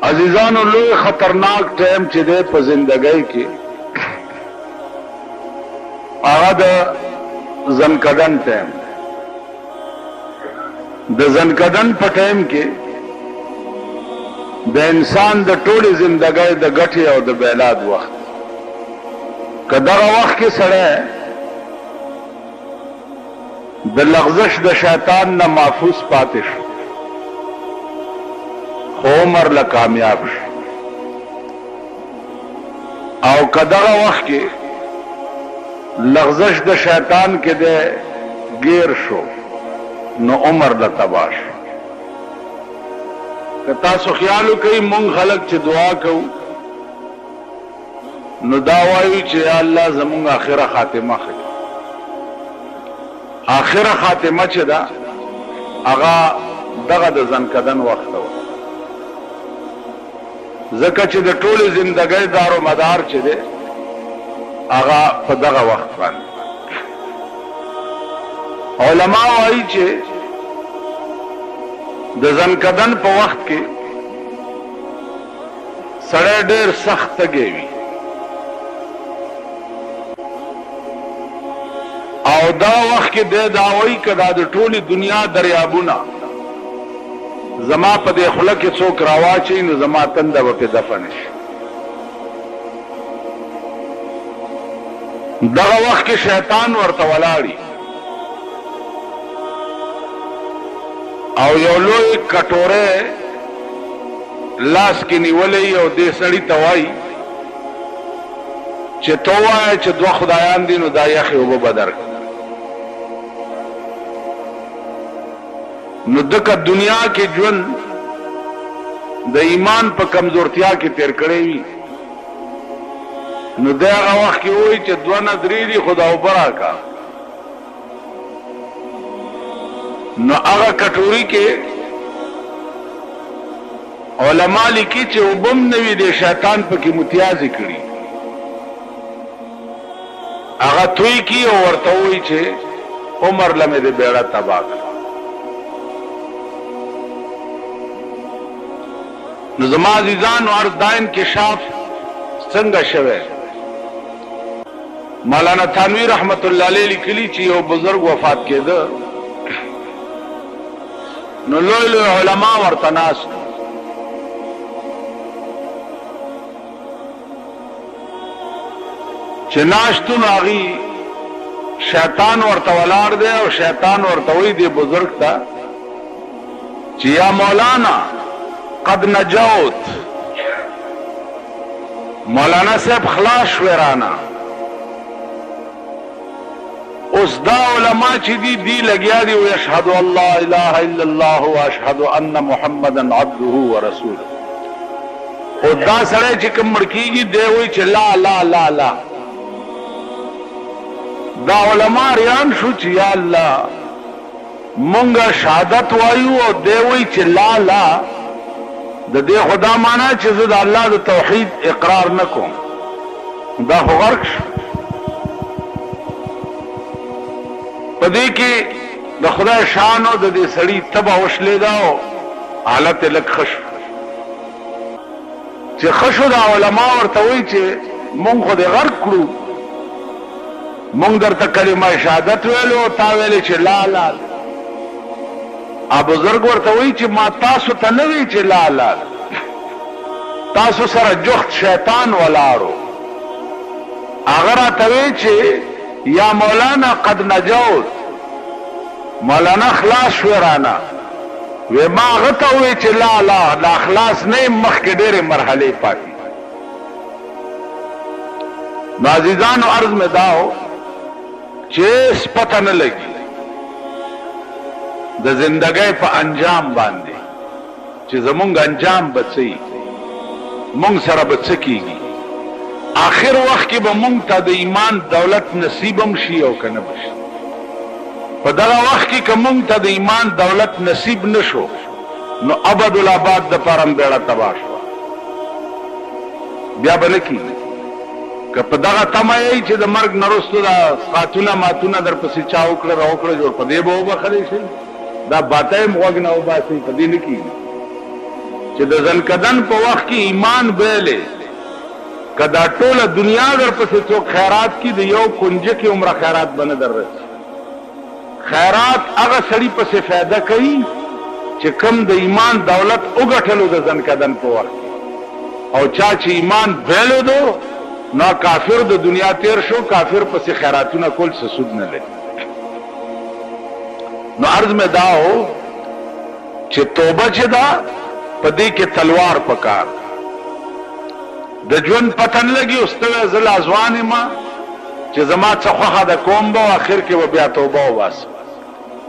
عزیزانو لوی خطرناک ټیم چې دی په زندګۍ کې هغه د زنکدن ټیم. د زنکدن په ټیم کې د انسان د ټولې زندګۍ د ګټې او د بیلاد وخت. که دغه وخت کې سړی د لغزش د شیطان نه محفوظ پاتې شو خو عمر له کامیاب شو، او که دغه وخت کې لغزش د شیطان کې د گیر شو نو عمر له تباه شو. که تاسو خیال وکئ مونږ خلک چې دعا کوو نو دا وایو چې یا الله زمونږ آخره خاتمه ښه کړي. آخره خاتمه چې ده هغه دغه د زنکدن وخت و، ځکه چې د ټولې زندګۍ دار و مدار چې دی هغه په دغه وخت باندې. علما وایي چې د زنکدن په وخت کې سړی ډېر سخت تږی وي او دا وخت کې دی دا وایي که دا د ټولې دنیا دریابونه زما په دې خوله کې څوک راواچوي نو زما تنده به پې دفن شي. دغه وخت کې شیطان ورته ولاړي او یو لوی کټوره لاس کې نیولې او دې سړي ته وایي چې ته ووایه چې دوه خدایان دي نو دا یخې اوبه به درکړي. نو دکه دنیا کې ژوند د ایمان په کمزورتیا کې تیر کړی وي نو د هغه وخت کې وایي چې دوه نه درې دي خو دا اوبه راکړه. نو هغه کټوري کې علما لیکي چې اوبه هم نه وي د شیطان پکې متیازې کړي، هغه توی کی او ورته وایي چې عمر له مې د بیړه تباه کړه. نو زما عزیزانو عرض دا انکشاف څنګه شوی؟ مولانا تھانوی رحمت الله علیه لیکلی چې یو بزرگ وفات کېده نو لوی لوی علما ورته ناست چې ناستو نو هغې شیطان ورته ولاړ دی او شیطان ورته وایي دې بزرگ ته چې یا مولانا قد نجوت، مولانا صاحب خلاص شوی رانه. اوس دا علما چې دی لګیا دي و اشهد ان لا اله الا الله واشهد ان محمدا عبده ورسوله. او دا سړی چې کوم مړ کېږي دی وایي چې لا لا لا لا. دا علما ریان شو چې یا الله مونږ شهادت وایو او دی وایي چې لا لا. د دې خدا معنا چې زه د الله د توحید اقرار نه کوم دا خو غرق شو. په دې کې د خدای شان او د دې سړي تبه وشلېده او حالت یې لږ ښه شو. چې ښه شو دا علما ورته وایي چې مونږ خو دې غرق کړو، مونږ درته کلمه شهادت ویلو او تا ویلې چې لا لا. بزرگ ورته وایي چې ما تاسو ته نه وی چې لا لا، تاسو سره جخت شیطان ولاړو. هغه راته وایي چې یا مولانا قد نجوت، مولانا خلاص شوی رانه. وی ما هغه ته وایي چې لا لا لا خلاص نه یم، مخکې ډېرې مرحلې پاتې. نو عزیزانو عرض مې دا و چې پته نه لګي د زندګۍ په انجام باندې چې زمونږ انجام به څه وي، مونږ سره به څه کېږي. آخر وخت کې به مونږ ته د ایمان دولت نصیب هم شي او که نه به شي. په دغه وخت کې که مونږ ته د ایمان دولت نصیب نه شو نو ابدالآباد دپاره هم بیړه تباه شوه، بیا به نه کېږي. که په دغه تمه یې چې د مرګ نه وروسته دا ساعتونه ماتونه در پسې چا وکړه را وکړه جوړ په دې به وبخلی شئ، دا باته یې غوږ نه وباسئ، په دې نه کېږي. چې د ځنکدن په وخت کې ایمان بیلې کدا ټوله دنیا در پسې څوک خیرات کی د یو کنجه کې عمره خیرات بنه در رسي خیرات هغه سړي پسې فایده کوي چې کم د ایمان دولت وګټلو د ځنکدن په وخت او چا چې ایمان بیلو دو نو کافر د دنیا تیر شو کافر پسې خیراتونه کول څه سود نه لري نو عرض میں دا ہو چې توبه چې دا پدې کې تلوار پکار د ژوند پتن لګي استوي زل ازوان ما چې زما څخه د کوم به اخر کې و بیا توبه واس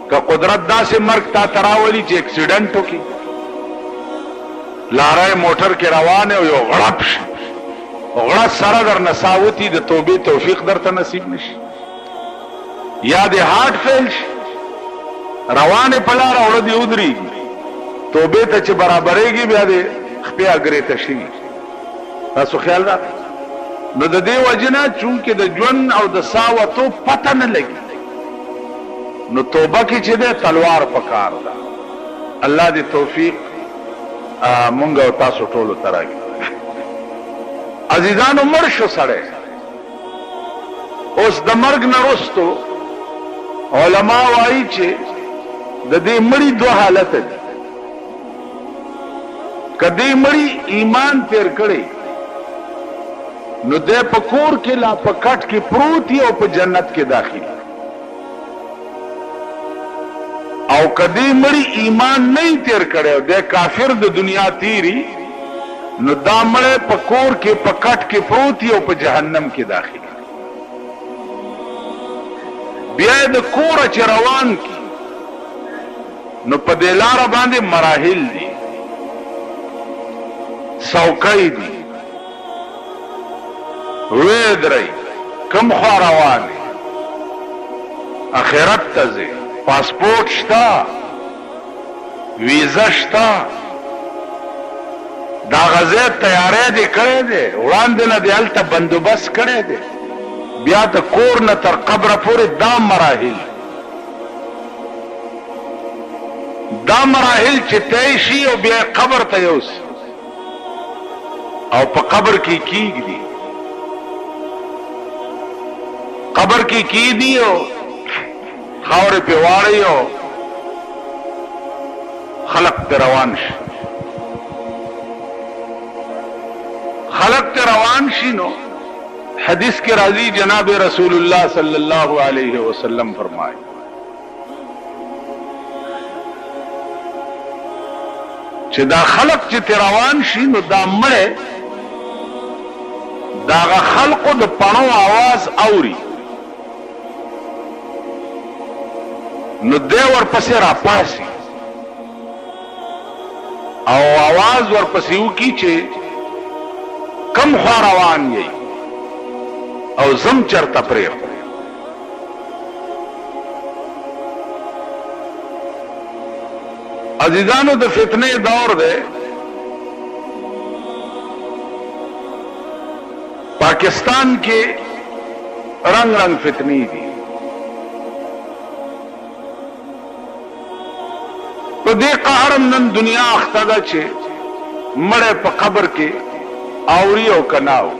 که قدرت داسې مرګ تا تراولي چې اکسیډنټ وکي لارای موټر کې روان او یو غړپ شي غړ سره در نساوتی د توبې توفیق درته نصیب نشي یا د هارت فیل شي روانه پلار اور دی ودری توبه ته چې برابرېږي بیا دې خپل اگرې ته شي تاسو خیال را نو د دې وجنه چونکه د ژوند او د ساوتو پته نه لګي نو توبه کې چې ده تلوار پکار ده الله دې توفیق مونږ او تاسو ټول تراږي عزیزانو مرشو سره اوس د مرګ نه وروسته علما وایي چې د دې مړی دوه حالت دي کدی مړی ایمان تیر کړي نو د پکور کې لا پکټ کې پروت او په جنت کې داخلي او کدی مړی ایمان نه تیر کړي د کافر د دنیا تیری نو دا مړی پکور کې پکټ کې پروت او په جهنم کې داخلي بیا د کور چې روان کی نو په دې لار باندې مراحل دي څوکۍ دي وېدرې کوم خوا روان اخرت ته ځي پاسپورت شته ویزا شته دا غزه تیارې دي کړې دي وړاندې نه دی هلته بندوبست کړی دی بیا د کور نه تر قبره پورې دا مراحل چې طے شي او بیا قبر ته یوسي او په قبر کې کیږي قبر کې کیږي او خاورې په واړی او خلق ته روان شي خلق ته روان شي نو حدیث کے راضی جناب رسول اللہ صلی اللہ علیہ وسلم فرمائے چې دا خلق چې روان شي نو دا مړه دا خلقو د پڼو आवाज اوري نو دی ورپسې را پاسي او आवाज ورپسې وکي چې کم خوا روان یې او زم چرته پرېخ عزیزانو د فتنه دور ده پاکستان کې رنگ رنگ فتنی دي په دې قهر نن دنیا اخته ده چې مړه په قبر کې اوري او کناو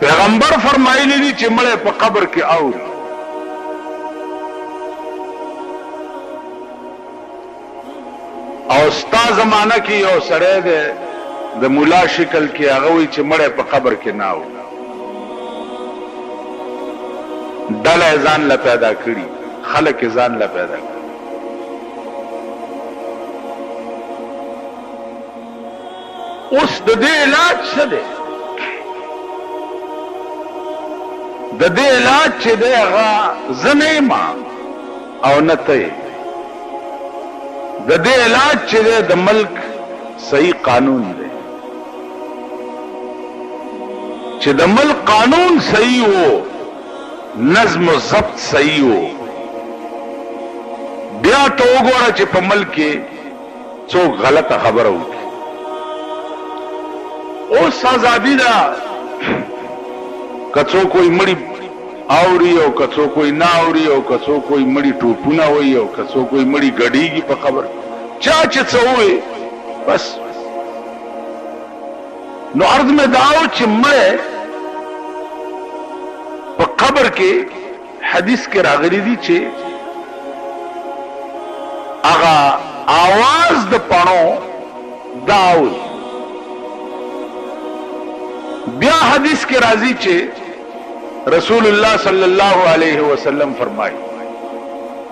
پیغمبر فرمایلی دي چې مړه په قبر کې اوري او ستا زمانہ کې یو سره ده د مولا شکل کې هغه وي چې مړه په قبر کې نه اوري ډله ځان لا پیدا کړي خلک ځان لا پیدا کړي اوس د دې علاج څه دی د دې علاج چې دی هغه زنه ما او نه ته د دې علاج چې دی د ملک صحیح قانون دی چې د ملک قانون صحیح وو نظم و ضبط صحیح وو بیا ته وګوره چې په ملک کې څوک غلطه خبره وکړي اوس ازادي ده کڅو کوئی مړی اوري او کڅو کوئی نه اوري او کڅو کوئی مړی ټوپونه وي او کڅو کوئی مړی غډیږي په قبر چا چې څه وي بس. نو عرض میں داو چې مړ په قبر کې حدیث کې راغلی دي چې هغه आवाज د پانو داو. بیا حدیث کې راځي چې رسول الله صلی الله علیه وسلم فرمایي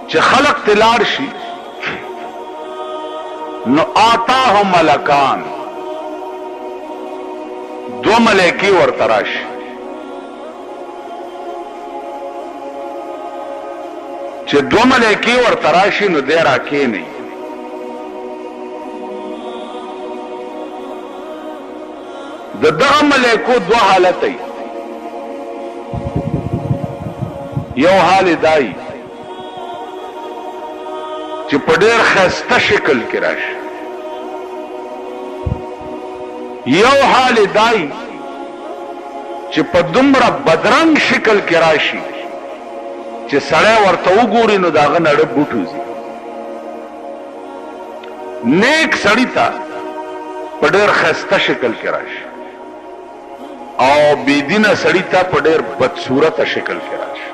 چې خلق تلار شي نو آتاهم ملکان، دو ملائکی ورته راشي چې دو ملائکی ورته راشي نو دی راکېني د دغه ملائکو دو حالت ای. یو حال دای چې په ډېر ښایسته شکل کې راشي، یو حال دای چې په دومره بدرنګ شکل کې راشي چې سړی ورته وګوري نو داغه نړه بوټوزي. نیک سړی ته په ډېر ښایسته شکل کې راشي او بيدینه سړی ته په ډېر بدصورته شکل کې راشي.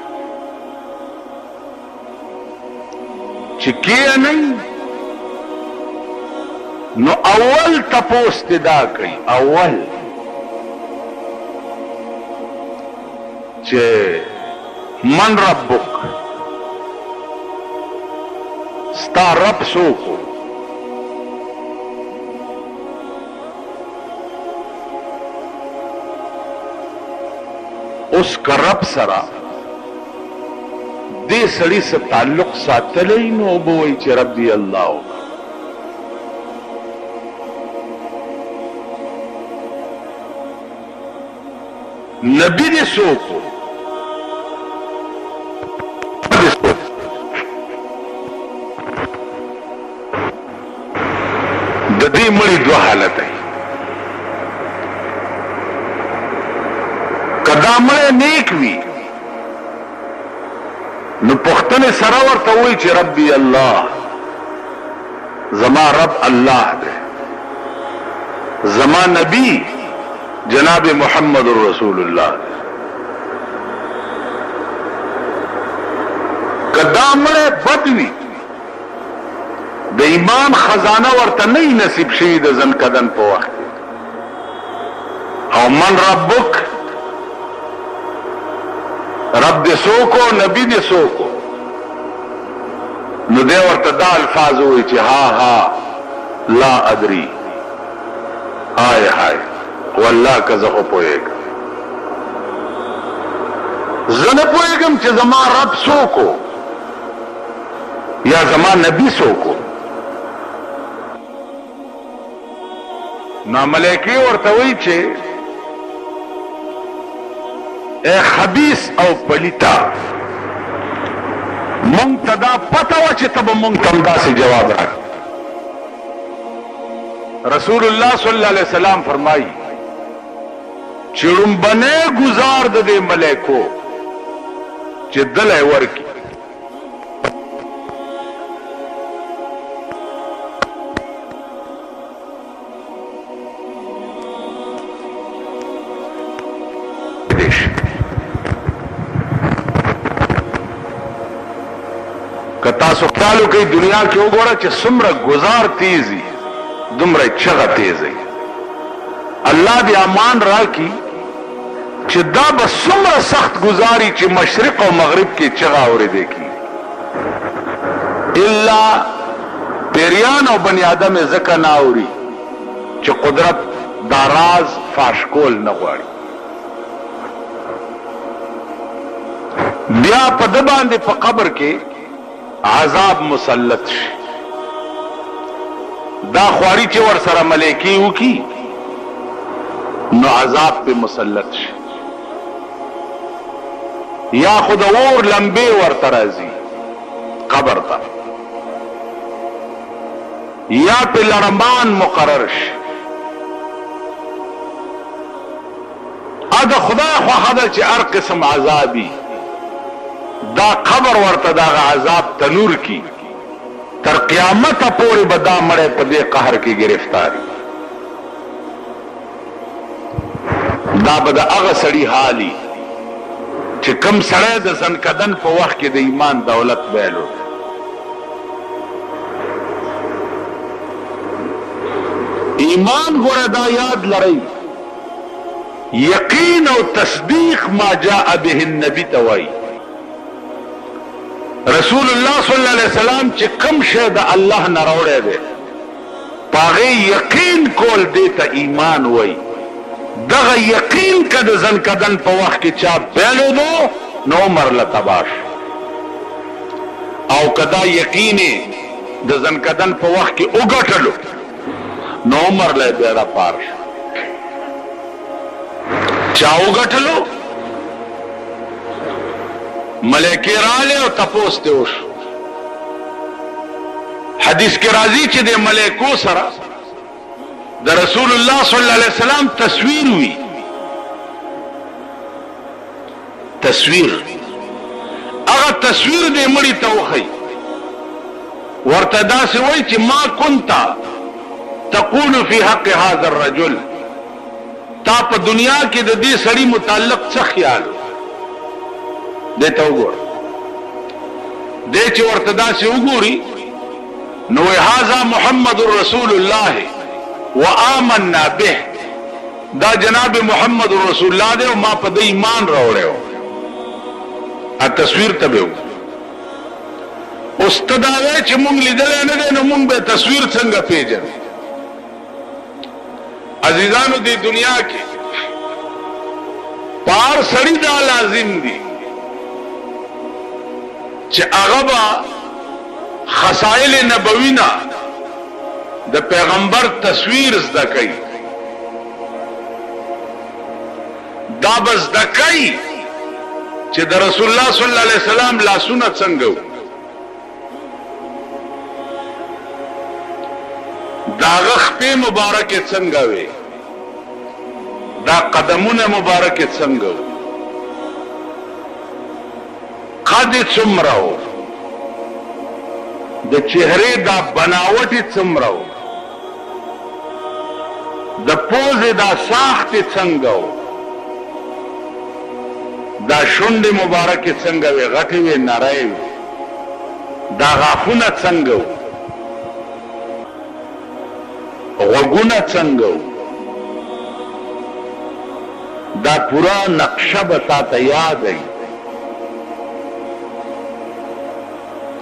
چې کې نه نو اول تپوس دا کوي، اول چې من ربک، ستا رب څوک؟ اوس که رب سره دې سړي سره تعلق ساتلی نو به وایي چې ربي الله. نبی دې څوک؟ د دې مړي دوه حالت دی. که دا مړی نیک وي نو پختنه سره ورته وایي چې ربي الله، زما رب الله دی، زما نبی جناب محمد رسول الله. کدا مړی بد وي د ایمان خزانه ورته نه نصیب شي د ځن کدن په وخت. او من ربک، رب دې سوکو نبی دې سوکو، نو دې ورته دا الفاظ وایي چې ها ها لا ادري، هاي هاي والله که زه خو پوهېږم، زه نه پوهېږم چې زما رب څوکو یا زما نبی څوکو. نو ملائکې ورته وایي چې اے خبیث او پلیتا، مونږ ته دا پته وه چې ته به مونږ ته همداسې جواب راکړې. رسول الله صلی الله علیه وسلم فرمایي چې لومبنی ګزار د دې ملائکو چې دلی ورکي که تاسو خیال وکئ دنیا کې وګوره چې څومره ګزار تیزي دومره چغه تیزي. الله دې امان راکړي چې دا به څومره سخت گزاري چې مشرق او مغرب کې چغه اورېدې کی. الا پیریان او بنی آدم ځکه نه اوري چې قدرت دا راز فاش کول نه غواړي. بیا په ده باندې په قبر کې عذاب مسلط شي. دا خواري چې ور سره ملائکې وکي نو عذاب په مسلط شي، یا خود اور لمبه ورته راځي قبر ته، یا په لړمان مقرر شي. اده خدای خو هدا چې هر قسم عذابي دا قبر ورته دا عذاب تنور کی تر قیامت پورې به دا مړی په دې قهر کې گرفتاری دا به د هغه سړي حالي چې کم سړی د زنکدن په وخت کې د ایمان دولت بیلو ایمان ګوره دا یاد لرئ یقین او تصدیق ما جاء به النبی توای رسول الله صلی الله علیه وسلم چې کم شی د الله نه راوړی دی پاغه یقین کول دیتا ایمان وای دغه یقین کده زنکدن په وخت کې چا بیلو دو نو عمر لتباش او کدا یقین د زنکدن په وخت کې وګټلو نو عمر له بیره پارش چا وګټلو ملائکه رااله او تپوس ته وش حدیث کې راځي چې د ملائکو سره د رسول الله صلی الله علیه وسلم تصویر وی تصویر هغه تصویر دې مړی ته وخی ورته داسې وای چې ما كنت تقول في حق هذا الرجل تا په دنیا کې د دې سړي متعلق څه خیال دې ته وګور دې چې ورته داسې وګوري نو هذا محمد رسول الله وآمنا به دا جناب محمد رسول الله دے ما پا دا ایمان راوڑے ہو تصویر تبے ہو استداوے چھ مونگ لیدلے ندے نو مونگ بے تصویر سنگا پیجن عزیزانو دی دنیا کی پار سڑی دا لازم دی چھ اغبا خسائل نبوینا د پیغمبر تصویر زده کوي دا بزده کوي چې د رسول الله صلی الله علیه وسلم لاسونه څنګه دا غخپې مبارکه څنګه وي دا قدمونه مبارکه څنګه قد څومره د چهره دا بناوټ څومره د پوزه دا ساخت څنګه دا شونډه مبارکه څنګه وي غټي وي نارای وي دا غاخونه څنګه وګونه څنګه دا پورا نقشه بتا ته یاد ہے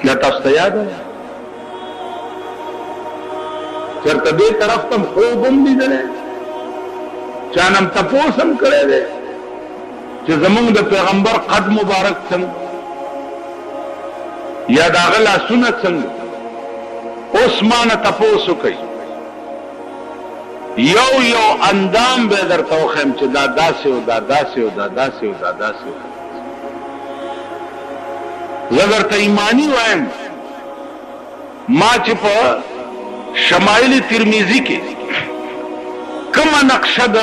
یا تاسو ته یاد ہے چرته دې طرف تم خوبم لیدلې چانم تپوسم کړې دې چې زمونږ د پیغمبر قد مبارک څنګه یا داغه لاسونه څنګه عثمان تپوسو کوي یو یو اندام به درته وخم چې دا داسې او دا داسې او دا داسې او دا داسې زه درته ایمانی وایم ما چې په شمائل ترمذی کې کومه نقشه د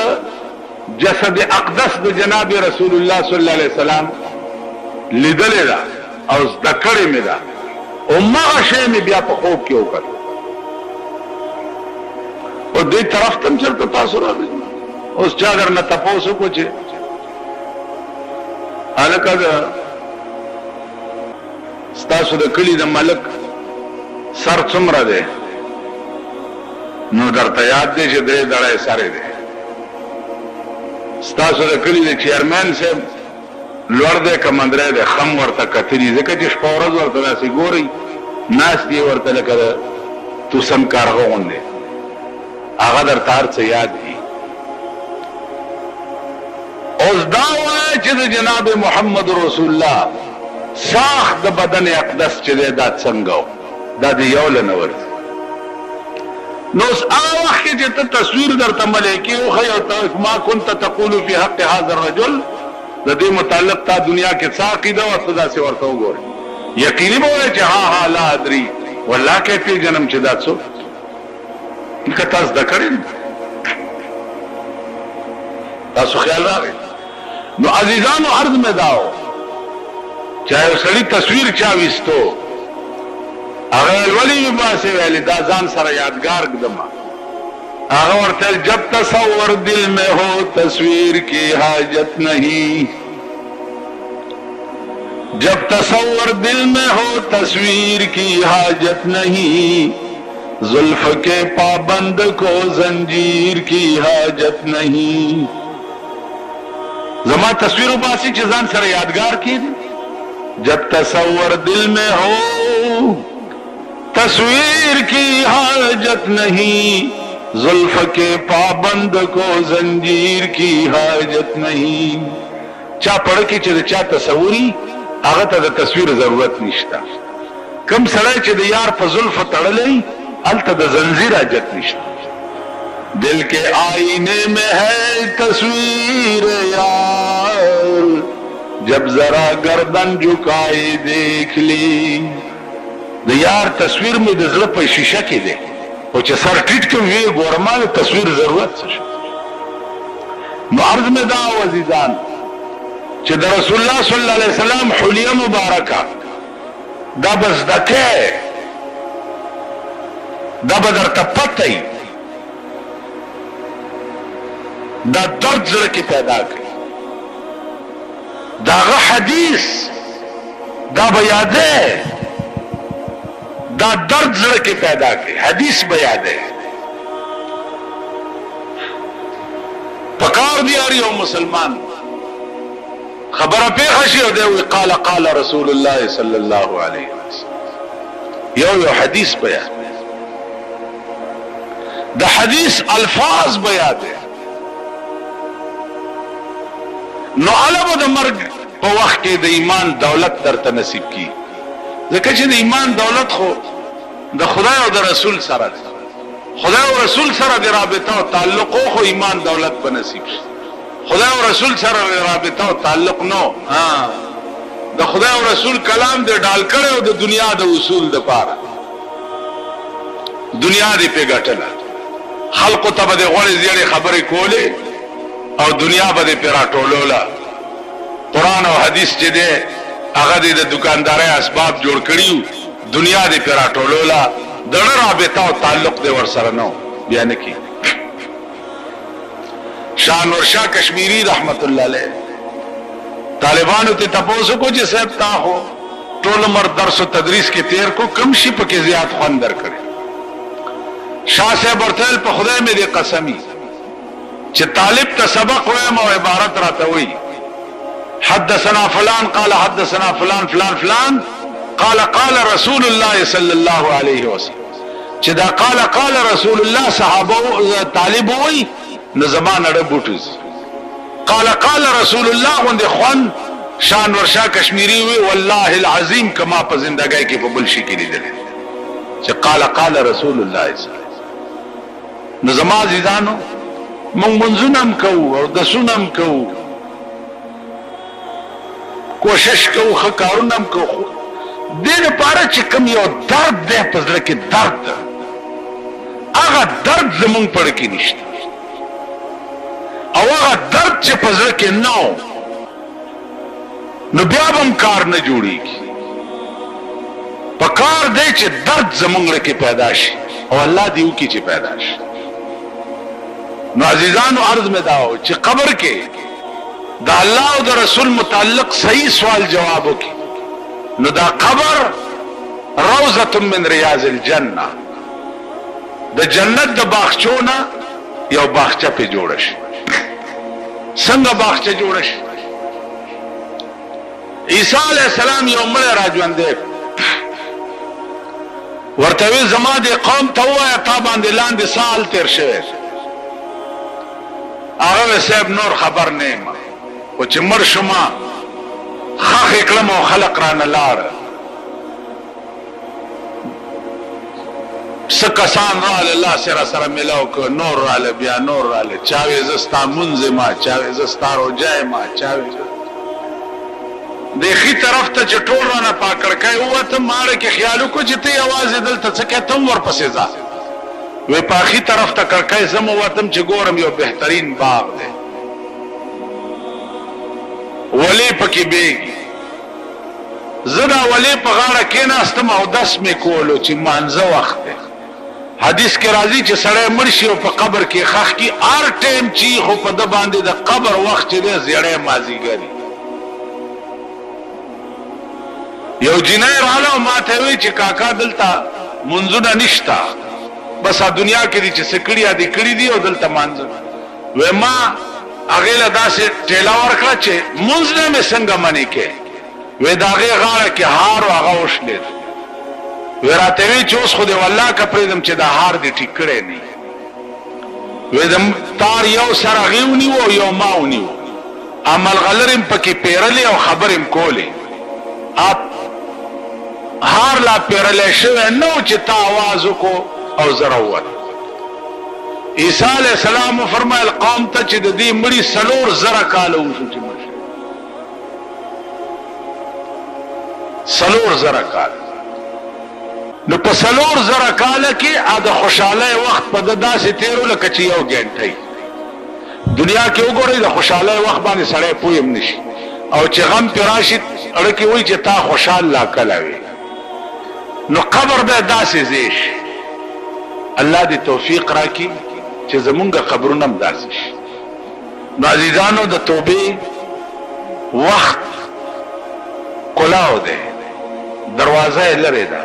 جسد اقدس د جناب رسول الله صلی الله علیه وسلم لیدلې ده او ذکرې مې ده او ما شی مې بیا په خوب کې وکړ او دې طرف تم چرته تاسو راځي اوس چا درنه تاسو کو چې الکه ستاسو د کلی د ملک سر څومره ده نو درته یاد دی چې درې دړای سره دی ستاسو د کلی د چیرمن صاحب لوړ دی کمندره دی خم ورته کتلی ځکه چې شپه ورځ ورته داسې ګوري ناس دی ورته لکه تو سم کارغه غوندې هغه درته هر څه یاد دي اوس دا وایه چې د جناب محمد رسول الله ساخت د بدن اقدس چې دی دا څنګه دا د یو له نه ورځي نو اس آوخ چې ته تصویر درته ملائکه او خی او ما كنت تقول في حق هذا الرجل د دې متعلق تا دنیا کې ساقیده او صدا سے ورته وګور یقیني به چې ها لا ادري والله کې په جنم چې دا څو که تاسو دا کړئ تاسو خیال راغی نو عزیزانو عرض مې داو چاہے سړی تصویر چاويستو هغه ولی باسه ویلی دا ځان سره یادگار کدما هغه ورته جب تصور دل میں ہو تصویر کی حاجت نہیں جب تصور دل میں ہو تصویر کی حاجت نہیں زلف کے پابند کو زنجیر کی حاجت نہیں زما تصویر باسی چیزان سر یادگار کی دی جب تصور دل میں ہو تصویر کی حاجت نہیں زلف کے پابند کو زنجیر کی حاجت نہیں چا پڑھ کی چیز چا تصوری هغه ته د تصویر ضرورت نشته کم سړی چې د یار په زلف تړلی هلته د زنځیر حاجت نشته دل کے آئینے میں ہے تصویر یار جب ذرا گردن جھکائے دیکھ لی د یار تصویر میں د زړه په شیشه کې دی او چې سر ټیټ کوم وی ګورما د تصویر ضرورت څه نو عرض میں دا عزیزان چې د رسول الله صلی الله علیه وسلم حلیه مبارکه دا بس دکه دا بدر تپتای دا درد زړه کې پیدا کړي داغه حدیث دا بیاده دا درد زړه کې پیدا کړي حدیث بیاده پکار دی یو مسلمان خبره پیښه شي او دی قال قال رسول الله صلی الله علیه وسلم یو حدیث بیان د حدیث الفاظ بیان دي نو علم د مرګ په وخت کې د ایمان دولت درته نصیب کی ځکه چې د ایمان دولت خو د خدای او د رسول سره خدای او رسول سره د رابطه او تعلق خو ایمان دولت په نصیب شي خدای او رسول سره رابطه او تعلق نو د خدای او رسول کلام دې ډال کړو د دنیا د اصول د پاره دنیا دې په ګټله خلق ته به غوړې زیړې خبرې کولې او دنیا به دې پیرا ټولولا قران او حدیث چې دې هغه دې د دکاندارۍ اسباب جوړ کړیو دنیا دې پیرا ټولولا دغه رابطه او تعلق دې ور سره نو بیان کی شاہ نور شاہ کشمیری رحمت اللہ علیہ طالبانو تے تپوسو کو جی صاحب تا ہو ټول عمر درس و تدریس کے تیر کو کم شي پکې زیات خوان در کړي شاہ صاحب ورتل په خدای مې دې قسمی چې طالب ته سبق وایم او عبارت راته وي حدثنا فلان قال حدثنا فلان فلان فلان قال قال رسول الله صلی الله علیه وسلم چې دا قال رسول الله صحابه طالب وي نو زمان اڑا بوٹوز قال رسول اللہ وندے خوان شان ورشا کشمیری ہوئی واللہ العظیم کما پا زندگائی کی پا بلشی کی لی دلے چا قال رسول اللہ صلی اللہ علیہ وسلم نو زمان عزیزانو منزونم کو اور دسونم کو کوشش کو خکارونم کو دین پارا چکم یو درد دے پزلکی درد آغا درد زمان پڑکی نشتا او هغه درد چې په زړه کې نو بیا هم کار نه جوړیږي په کار دی چې درد زمونږ کې پیدا شي او الله دې وکړي چې پیدا شي نو عزیزانو عرض مې دا و چې قبر کې د الله او د رسول متعلق صحیح سوال جواب وکړي نو دا قبر روضه من ریاض الجنه د جنت د باغچونه یو باغچه په جوړه شي څنګه باغچه جوړه شي عیسی علیہ السلام یو مړ راځوندې ورته وی زما د قوم ته وایا تا باندې لاندې سال تیر شوی هغه صاحب نور خبر نه ما او چې مر شما خخ کلم او خلق را نه لار سکسان را الله سره سره ملاو کو نور را بیا نور را چاوي زستا منځما چاوي زستا روجای ما چاوي دیخی طرف ته چټول را نه پاکړکای وته ماره کې خیالو کو چې ته आवाज دلته څه کې تم ور پسې ځه وې پاخي طرف ته کړکای زمو وتم چې ګورم یو بهترین باغ دی ولی پکې بیگی زدا ولی په غاړه کېناستم او دس مې کولو چې مانځه وخت دی. حدیث کې راځي چې سړی مړ شي او په قبر کې خښ کی هر ټیم چې خو په ده باندې د قبر وخت چې دی زیړی مازدیګري. یو جنۍ راغله او ما ته وی چې کاکا دلته منځونه نشته، بس دنیا کې دي چې څه کړي دي کړي دي او دلته مانځه. وی ما هغې له داسې ټېله ورکړه چې مونځ نه مې څنګه منې کې. وی د هغې غاړه کې هار و هغه وشلېد. وی راته وی چې اوس خو دې والله که پرېږدم چې دا هار دې ټیک کړی نه وي. وی د تار یو سر هغې ونیو او یو ما ونیو، ملغلرې م پکې پیرلې او خبرې م کولې. هار لا پیرلی شوی نه و چې تا آواز وکړو او زه راووت. عیسی علیه السلام وفرمایل قوم ته چې د دې مړي 4,000 کاله وشو چې مړ شو. 4,000 کاله. نو په 4,000 کاله کې د خوشحالۍ وخت په ده داسې تېرو لکه چې یو ګنټۍ. دنیا کې وګورئ د خوشحالۍ وخت باندې سړی پوه هم نشي، او چې غم پې راشي اړه کې وایي چې تا خوشحال لا کله وي. نو قبر به داسې ځای شي. الله دې توفیق راکړي چې زمونږ قبرونه هم داسې شي. نو عزیزانو د توبې وخت کلاو دی، دروازه یې لرې ده.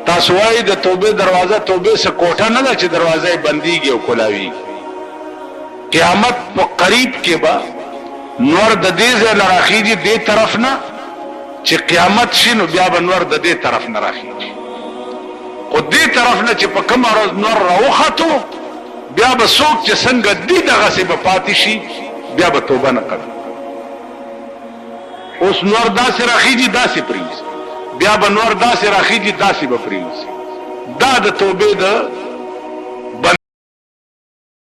تاسو وایي د توبې دروازه توبې څه کوټه نه ده چې دروازه یې بندېږي او کلاوي. قیامت په قریب کې به نور د دې ځای نه راخېږي دې طرف نه چې قیامت شي، نو بیا به نور د دې طرف نه راخېږي. خو دې طرف نه چې په کومه ورځ نور راوختو بیا به څوک چې څنګه دي دغسې به پاتې شي، بیا به توبه نه کوي. اوس نور داسې راخېږي داسې پرېږدي، بیا به نور داسې راخېږي داسې به پرېږدي. دا د توبې د